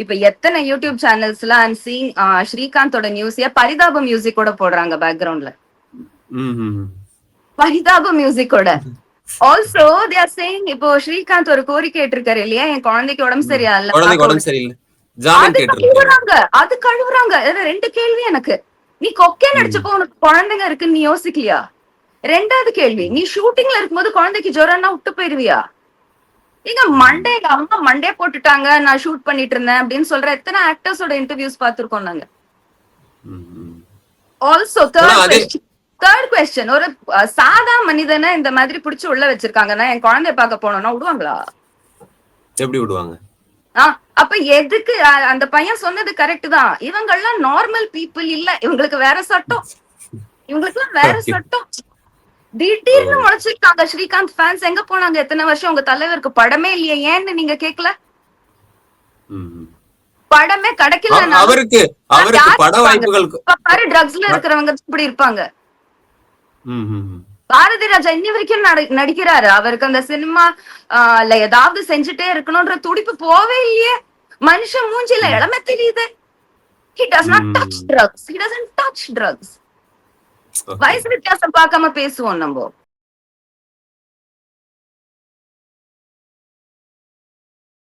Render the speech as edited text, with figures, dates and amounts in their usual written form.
இப்ப எத்தனை YouTube சேனல்ஸ்ல I'm seeing ஸ்ரீகாந்தோட நியூஸைய பரிதாப மியூசிக்கோட போடுறாங்க பேக்ரவுண்ட்ல. பரிதாப மியூசிக்கோட. ஆல்சோ தே ஆர் சேயிங் இப்போ ஸ்ரீகாந்த் ஒரு கோரிக்கை கேட்டிருக்காரு இல்லையா, என் குழந்தைக்கு உடம்பு சரியில்லை, அது கழுவுறாங்க, அது கழுவுறாங்க. ரெண்டு கேள்வி எனக்கு. நீ கொக்கையில அடிச்சப்போ உனக்கு குழந்தைங்க இருக்குன்னு நீ யோசிக்கலையா? ரெண்டாவது கேள்வி, நீ ஷூட்டிங்ல இருக்கும்போது குழந்தைக்கு ஜுரம்னா விட்டு போயிருவியா? நீங்க மண்டேல அம்மா மண்டே போட்டுட்டாங்க, நான் ஷூட் பண்ணிட்டு இருந்தேன் அப்படின்னு சொல்ற எத்தனை ஆக்டர்ஸோட இன்டர்வியூஸ் பார்த்திருக்கோம் நாங்க. ஆல்சோ தேர்ட் கொஸ்டின், ஒரு சாதா மனிதனை இந்த மாதிரி புடிச்சு உள்ள வச்சிருக்காங்கன்னா என் குழந்தைய பார்க்க போனோம்னா விடுவாங்களா? எப்படி விடுவாங்க? அப்ப எதுக்கு? அந்த பையன் சொன்னது கரெக்ட் தான். இவங்க எல்லாம் நார்மல் பீப்புள் இல்ல, இவங்களுக்கு வேற சட்டம், இவங்களுக்கு எல்லாம் வேற சட்டம். திடீர்னு முளைச்சிருக்காங்க. ஸ்ரீகாந்த் ஃபேன்ஸ் எங்க போனாங்க எத்தனை வருஷம்? உங்க தலைவருக்கு படமே இல்லையே, ஏன்னு நீங்க கேட்கல? படமே கிடைக்கல. அவருக்கு பட வாய்ப்புகள் பாரு, ட்ரக்ஸ்ல இருக்கிறவங்க இப்படி இருப்பாங்க. பாரதி ராஜா இன்னி வரைக்கும் நடிக்கிறாரு. அவருக்கு அந்த சினிமா ஏதாவது செஞ்சுட்டே இருக்கணும்ன்ற துடிப்பு போவே இல்லையே. மனுஷன் மூஞ்சில இளமை தெரியுது. He does not touch drugs. He doesn't touch drugs. வயசு வித்தியாசம் பார்க்காம பேசுவோம் நம்ம.